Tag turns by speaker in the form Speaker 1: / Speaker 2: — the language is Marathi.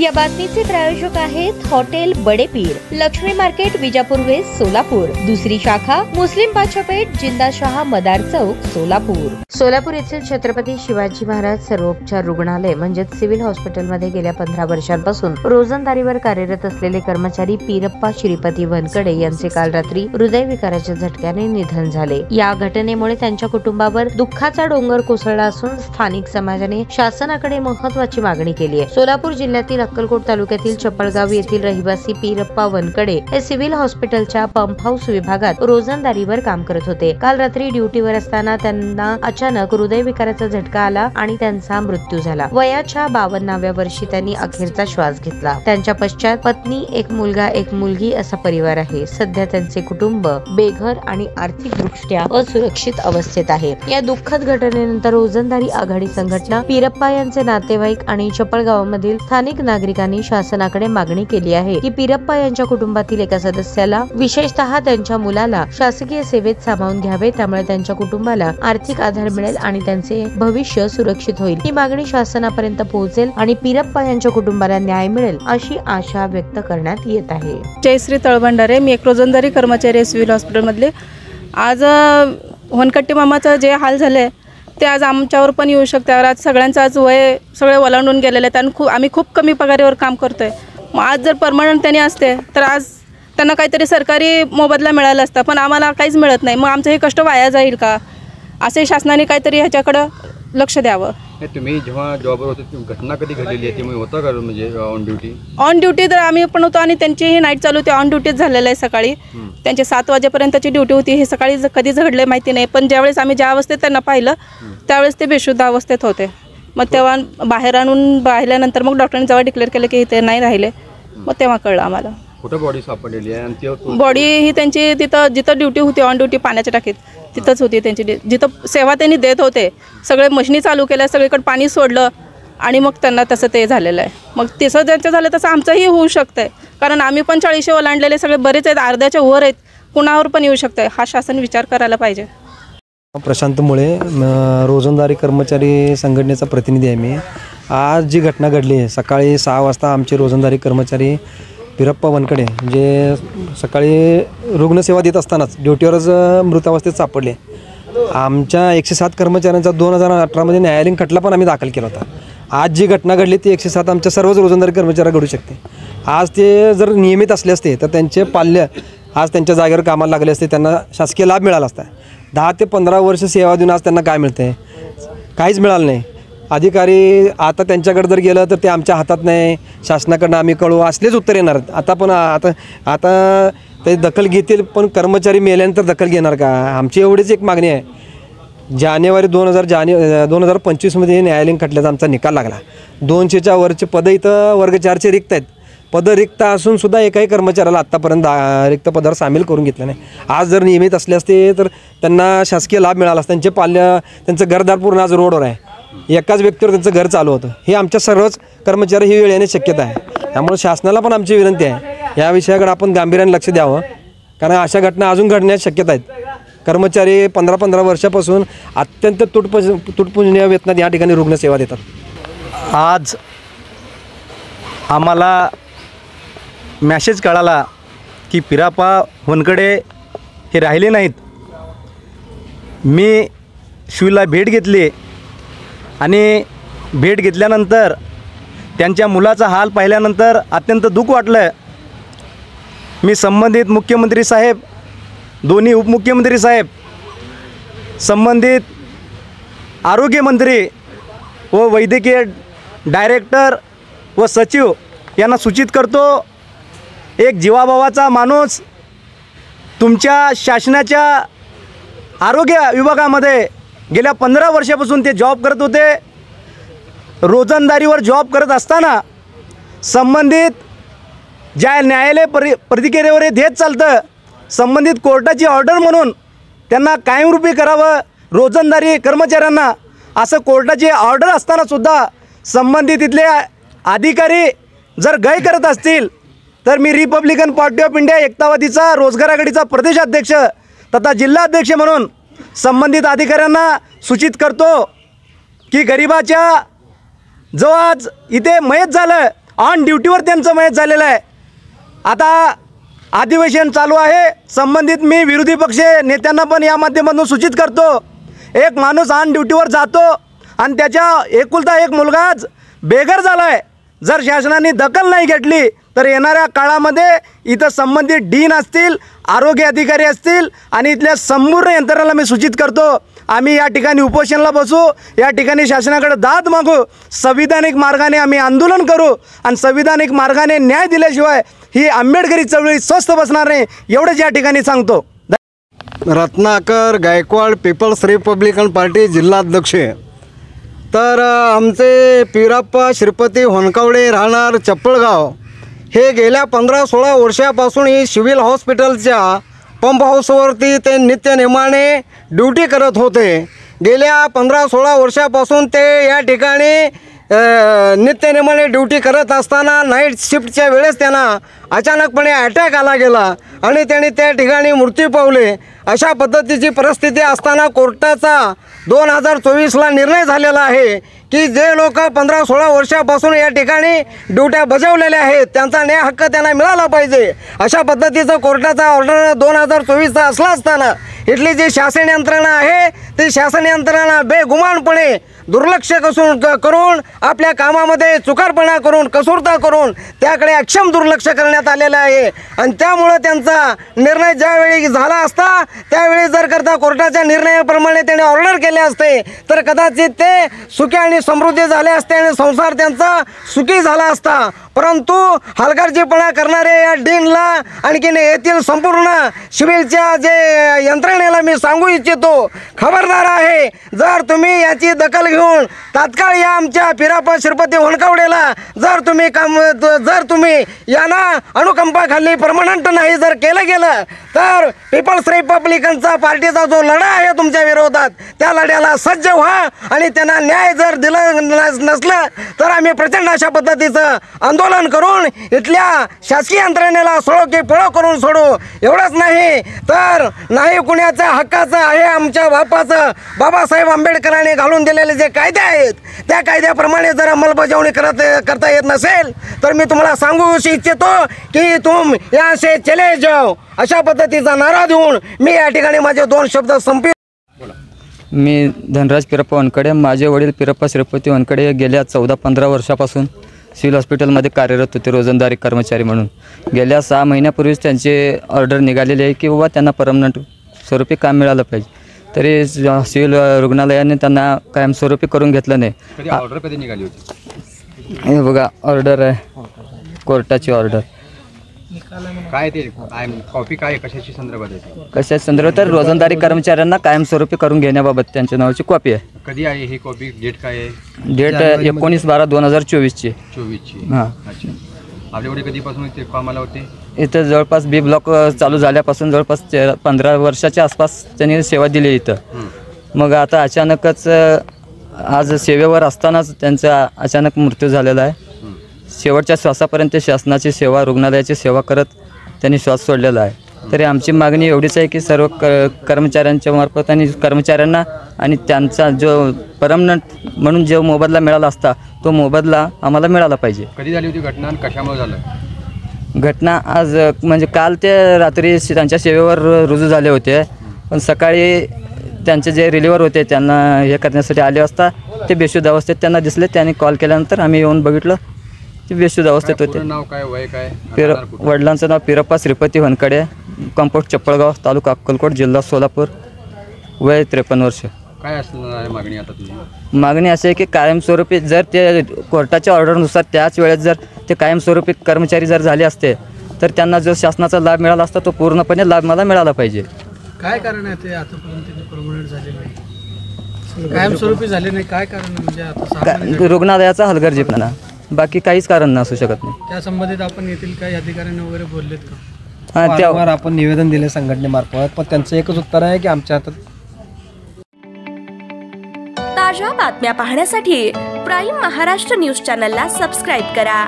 Speaker 1: या बातमीचे प्रायोजक आहेत hotel Badepir, Lakshmi market, Vijapur west, Solapur. दुसरी शाखा मुस्लिम बादशाहपेठ, जिंदाशाह मदार चौक, सोलापूर। सोलापूर येथील छत्रपती शिवाजी महाराज सर्वोपचार रुग्णालय म्हणजेच सिव्हिल हॉस्पिटलमध्ये गेल्या 15 वर्षांपासून रोजंदारीवर कार्यरत असलेले कर्मचारी पीरप्पा श्रीपती वनकडे यांचे काल रात्री हृदयविकाराच्या झटक्याने निधन झाले। या घटनेमुळे त्यांच्या कुटुंबावर दुःखाचा डोंगर कोसळला असून स्थानिक समाजाने शासनाकडे महत्त्वाची मागणी केली आहे। सोलापूर जिल्ह्यातील अक्कलकोट तालुक्यातील चपळगाव येथील रहिवासी पीरप्पा वनकडे हे सिव्हिल हॉस्पिटलच्या पंप हाऊस विभागात रोजंदारीवर काम करत होते। काल रात्री ड्युटीवर असताना त्यांना अचानक हृदयविकाराचा झटका आला आणि त्यांचा मृत्यू झाला। वयाच्या 52व्या वर्षी त्यांनी अखेरचा श्वास घेतला। त्यांच्या पश्चात पत्नी, एक मुलगा, एक मुलगी असा परिवार आहे। सध्या त्यांचे कुटुंब बेघर आणि आर्थिकदृष्ट्या असुरक्षित अवस्थेत आहे। या दुःखद घटनेनंतर रोजंदारी आघाडी संघटना, पीरप्पा यांचे नातेवाईक आणि चपळगावमधील स्थानिक नागरिकांनी शासनाकडे मागणी केली आहे की पीरप्पा यांच्या कुटुंबातील एका सदस्याला, विशेषतः त्यांच्या मुलाला शासकीय सेवेत सामावून घ्यावे, त्यामुळे त्यांच्या कुटुंबाला आर्थिक आधार मिळेल आणि त्यांचे भविष्य सुरक्षित होईल। ही मागणी शासनापर्यंत पोहोचेल आणि पीरप्पा यांच्या कुटुंबाला न्याय मिळेल अशी आशा व्यक्त करण्यात येत आहे।
Speaker 2: जयश्री तळभंडारे, मी एक रोजंदारी कर्मचारी सिव्हिल हॉस्पिटल मधले। आज वनकट्टी मामाचं जे हाल झाले ते आज आमच्यावर पण येऊ शकते। आज सगळ्यांचं आज वय सगळे ओलांडून गेलेले आहेत आणि आम्ही खूप कमी पगारीवर काम करतोय। मग आज जर परमनंट त्यांनी असते तर आज त्यांना काहीतरी सरकारी मोबदला मिळाला असता, पण आम्हाला काहीच मिळत नाही। मग आमचं हे कष्ट वाया जाईल का? असे शासनाने काहीतरी ह्याच्याकडे लक्ष द्यावं।
Speaker 3: तुम्ही जेव्हा जॉबवर होते घटना कधी घडलेली आहे त्यामुळे होता का म्हणजे ऑन ड्युटी तर आम्ही पण होतो आणि त्यांची ही नाईट चालू होती, ऑन ड्युटीच झालेलं आहे। सकाळी त्यांची 7 वाजेपर्यंतची ड्युटी होती। हे सकाळी कधीच घडले माहिती नाही, पण ज्यावेळेस आम्ही ज्या अवस्थेत त्यांना पाहिलं त्यावेळेस ते बेशुद्ध अवस्थेत होते। मग तेव्हा बाहेर आणून पाहिल्यानंतर मग डॉक्टरांनी जेव्हा डिक्लेअर केलं की ते नाही राहिले, मग तेव्हा कळलं आम्हाला। कुठं बॉडी सापडलेली आहे आणि
Speaker 2: बॉडी ही त्यांची तिथं जिथं ड्युटी होती ऑन ड्युटी पाण्याच्या टाकीत तिथंच होती त्यांची। जिथं सेवा त्यांनी देत होते सगळे मशिनी चालू केल्या, सगळीकडे पाणी सोडलं आणि मग त्यांना तसं ते झालेलं आहे। मग तसं ज्यांचं झालं तसं आमचंही होऊ शकतं, कारण आम्ही पण 40 ओलांडलेले सगळे बरेच आहेत, अर्ध्याच्या वर आहेत, कुणावर पण येऊ शकतं। हा शासन विचार करायला पाहिजे।
Speaker 4: प्रशांत मुळे, रोजंदारी कर्मचारी संघटनेचा प्रतिनिधी आहे मी। आज जी घटना घडली सकाळी 6 वाजता आमचे रोजंदारी कर्मचारी पीरप्पा वनकडे जे सकाळी रुग्णसेवा देत असतानाच ड्युटीवरच मृतावस्थेत सापडले। आमच्या 107 कर्मचाऱ्यांचा 2018 न्यायालयीन खटला पण आम्ही दाखल केला होता। आज जी घटना घडली ती 107 आमच्या सर्वच रोजंदारी कर्मचाऱ्यांना घडू शकते। आज ते जर नियमित असले असते तर त्यांचे पाल्य आज त्यांच्या जागेवर कामाला लागले असते, त्यांना शासकीय लाभ मिळाला असता। 10 ते 15 वर्ष सेवा देऊन आज त्यांना काय मिळते? काहीच मिळालं नाही। अधिकारी आता त्यांच्याकडे जर गेलं तर ते आमच्या हातात नाही, शासनाकडनं आम्ही कळू असलेच उत्तर येणार। आता ते दखल घेतील, पण कर्मचारी मेल्यानंतर दखल घेणार का? आमची एवढीच एक मागणी आहे। जानेवारी 2025 न्यायालयीन खटल्याचा आमचा निकाल लागला। 200च्या वरचे पदं इथं वर्ग 4चे रिक्त आहेत। पदं रिक्त असून सुद्धा एकाही कर्मचाऱ्याला आत्तापर्यंत रिक्त पदावर सामील करून घेतलं नाही। आज जर नियमित असले असते तर त्यांना शासकीय लाभ मिळाला असता। त्यांचे पाल्य, त्यांचं घरदार पूर्ण आज रोडवर आहे, एकाच व्यक्तीवर त्यांचं घर चालू होतं। हे आमच्या सर्वच कर्मचारी ही वेळ येण्याची शक्यता आहे। त्यामुळे शासनाला पण आमची विनंती आहे या विषयाकडे आपण गांभीर्याने लक्ष द्यावं, कारण अशा घटना अजून घडण्याची शक्यता आहेत। कर्मचारी 15-15 वर्षापासून अत्यंत तुटपुंजनीय वेतनात या ठिकाणी रुग्णसेवा देतात।
Speaker 5: आज आम्हाला मॅसेज कळाला की पीरप्पा वनकडे हे राहिले नाहीत। मी शिवला भेट घेतली आणि भेट घेतल्यानंतर त्यांच्या मुलाचा हाल पाहिल्यानंतर अत्यंत दुःख वाटलं। मी संबंधित मुख्यमंत्री साहेब, दोन्ही उपमुख्यमंत्री साहेब, संबंधित आरोग्यमंत्री व वैद्यकीय डायरेक्टर व सचिव यांना सूचित करतो, एक जीवाभावाचा माणूस तुमच्या शासनाच्या आरोग्य विभागामध्ये गेल्या 15 वर्षापासून ते जॉब करत होते। रोजंदारीवर जॉब करत असताना संबंधित ज्या न्यायालय प्रतिक्रियेवर देत चालतं, संबंधित कोर्टाची ऑर्डर म्हणून त्यांना कायमरूपी करावं रोजंदारी कर्मचाऱ्यांना, असं कोर्टाची ऑर्डर असतानासुद्धा संबंधित इथले अधिकारी जर गय करत असतील तर मी रिपब्लिकन पार्टी ऑफ इंडिया एकतावादीचा रोजगार आघाडीचा प्रदेशाध्यक्ष तथा जिल्हाध्यक्ष म्हणून संबंधित अधिकाऱ्यांना सूचित करतो की गरिबाच्या जो आज इथे मयत झालं, ऑन ड्युटीवर त्यांचं मयत झालेलं आहे. आता अधिवेशन चालू आहे. संबंधित मी विरोधी पक्ष नेत्यांना पण या माध्यमातून सूचित करतो, एक माणूस ऑन ड्युटीवर जातो आणि त्याच्या एकुलता एक मुलगाच बेघर झाला आहे. जर शासनाने दखल नाही घेतली तर येणाऱ्या काळामध्ये इथं संबंधित डीन असतील, आरोग्य अधिकारी असतील आणि इथल्या संपूर्ण यंत्रणेला मी सूचित करतो, आम्ही या ठिकाणी उपोषणाला बसू, या ठिकाणी शासनाकडे दाद मागू, संविधानिक मार्गाने आम्ही आंदोलन करू आणि संविधानिक मार्गाने न्याय दिल्याशिवाय ही आंबेडकरी चळवळी स्वस्थ बसणार नाही, एवढंच या ठिकाणी सांगतो.
Speaker 6: Ratnakar Gaikwad, people's republican party जिल्हाध्यक्ष. तर आमचे पिराप्पा श्रीपती होनकवडे राहणार चप्पळगाव हे गेल्या 15-16 वर्षापासून ही सिव्हिल हॉस्पिटलच्या पंप हाऊसवरती ते नित्यनेमाने ड्युटी करत होते. गेल्या 15-16 वर्षापासून ते या ठिकाणी नित्यनेमाने ड्युटी करत असताना नाईट शिफ्टच्या वेळेस त्यांना अचानकपणे अटॅक आला गेला आणि त्यांनी त्या ठिकाणी मृत्यू पावले. अशा पद्धतीची परिस्थिती असताना कोर्टाचा 2024ला निर्णय झालेला आहे की जे लोक 15-16 वर्षापासून या ठिकाणी ड्युट्या बजावलेल्या आहेत त्यांचा न्याय हक्क त्यांना मिळाला पाहिजे. अशा पद्धतीचं कोर्टाचा ऑर्डर 2024चा असला असताना इथली जी शासन यंत्रणा आहे ती शासन यंत्रणा बेगुमानपणे दुर्लक्ष करून आपल्या कामामध्ये चुकारपणा करून कसूरता करून त्याकडे अक्षम दुर्लक्ष करण्यात आलेलं आहे. आणि त्यामुळं त्यांचा निर्णय ज्यावेळी झाला असता त्यावेळी जर करता कोर्टाच्या निर्णयाप्रमाणे त्याने ऑर्डर केले असते तर कदाचित ते सुखी आणि समृद्धी झाले असते आणि संसार त्यांचा सुखी झाला असता. परंतु हलगर्जीपणा करणारे या डीनला आणखीन येथील संपूर्ण सिव्हिलच्या जे यंत्रणेला मी सांगू इच्छितो, खबरदार आहे, जर तुम्ही याची दखल घेऊन तात्काळ या आमच्या पिराप्पा श्रीपती होनकवडेला जर तुम्ही यांना अनुकंपाखाली परमनंट नाही जर केलं गेलं तर पीपल्स रिपब्लिकनचा पार्टीचा जो लढा आहे तुमच्या विरोधात त्या लढ्याला सज्ज व्हा आणि त्यांना न्याय जर दिला नसलं तर आम्ही प्रचंड अशा पद्धतीचं आंदोलन करून इथल्या शासकीय यंत्रणेला सोडो की पळो करून सोडू. एवढंच नाही तर नाही कुणाच्या हक्काचं आहे आमच्या बापाचं बाबासाहेब आंबेडकरांनी घालून दिलेले जे कायदे आहेत त्या कायद्याप्रमाणे जर अंमलबजावणी करता येत नसेल तर मी तुम्हाला सांगू इच्छितो की तुम यहाँ से चले जाओ अशा पद्धतीचा नारा देऊन मी या ठिकाणी माझे 2 शब्द संपवितो.
Speaker 7: मी धनराज पिरप्पा वनकडे, माझे वडील पिरप्पा श्रीपती वनकडे गेल्या 14-15 वर्षापासून सिव्हिल हॉस्पिटलमध्ये कार्यरत होते रोजंदारी कर्मचारी म्हणून. गेल्या 6 महिन्यापूर्वीच त्यांचे ऑर्डर निघालेले आहे की बाबा त्यांना परमनंट स्वरूपी काम मिळालं पाहिजे. तरी सिव्हिल रुग्णालयाने त्यांना कायमस्वरूपी करून घेतलं नाही.
Speaker 3: ऑर्डर कधी निघाली होती?
Speaker 7: हे बघा ऑर्डर आहे, कोर्टाची ऑर्डर.
Speaker 3: काय ते कॉपी काय कशाची संदर्भात आहे?
Speaker 7: कशा संदर्भात तर रोजंदारी कर्मचाऱ्यांना कायमस्वरूपी करून घेण्याबाबत त्यांच्या नावाची कॉपी आहे.
Speaker 3: कधी आहे ही कॉपी? डेट काय आहे?
Speaker 7: डेट 19/12/2024ची.
Speaker 3: 24ची.
Speaker 7: हां.
Speaker 3: अच्छा. आपल्याकडे कधीपासून ते कामाला होते?
Speaker 7: इथं जवळपास बी ब्लॉक चालू झाल्यापासून जवळपास 15 वर्षाच्या आसपास त्यांनी सेवा दिली इथं. मग आता अचानकच आज सेवेवर असतानाच त्यांचा अचानक मृत्यू झालेला आहे. शेवटच्या श्वासापर्यंत शासनाची सेवा, रुग्णालयाची सेवा करत त्यांनी श्वास सोडलेला आहे. तरी आमची मागणी एवढीच आहे की सर्व कर्मचाऱ्यांच्या मार्फत आणि कर्मचाऱ्यांना आणि त्यांचा जो परमनंट म्हणून जो मोबदला मिळाला असता तो मोबदला आम्हाला मिळाला पाहिजे.
Speaker 3: कधी झाली होती घटना आणि कशामुळे झालं?
Speaker 7: घटना आज म्हणजे काल ते रात्री त्यांच्या सेवेवर रुजू झाले होते, पण सकाळी त्यांचे जे रिलिव्हर होते त्यांना हे करण्यासाठी आले असता ते बेशुद्ध अवस्थेत त्यांना दिसले. त्यांनी कॉल केल्यानंतर आम्ही येऊन बघितलं ते बेशुद्ध अवस्थेत होते.
Speaker 3: नाव काय, वय काय?
Speaker 7: वडिलांचं नाव पिरप्पा श्रीपती होनकडे, कंपोस्ट चप्पळगाव, तालुका अक्कलकोट, जिल्हा सोलापूर, वय 53 वर्ष.
Speaker 3: काय असणार आहे मागणी आता तुझी?
Speaker 7: मागणी अशी आहे की कायमस्वरूपी जर ते कोर्टाच्या ऑर्डरनुसार त्याच वेळेस जर ते कायमस्वरूपी कर्मचारी जर झाले असते तर त्यांना जो शासनाचा लाभ मिळाला असता तो पूर्णपणे लाभ मला मिळाला पाहिजे.
Speaker 8: काय कारण आहे ते आतापर्यंत परमनंट झाले नाही, कायमस्वरूपी झाले नाही? काय कारण म्हणजे आता
Speaker 7: रुग्णालयाचा हलगर्जीपणा, बाकी काहीच कारण नसू शकत नाही.
Speaker 8: त्या संबंधित आपण येथील काही अधिकाऱ्यांनी वगैरे बोललेत का?
Speaker 7: हां,
Speaker 4: त्यावर आपण निवेदन दिले संघटनेमार्फत, पण त्यांचं एकच उत्तर आहे की आमच्या हातात.
Speaker 9: ताज्या बातम्या पाहण्यासाठी प्राईम महाराष्ट्र न्यूज चॅनलला सबस्क्राईब करा.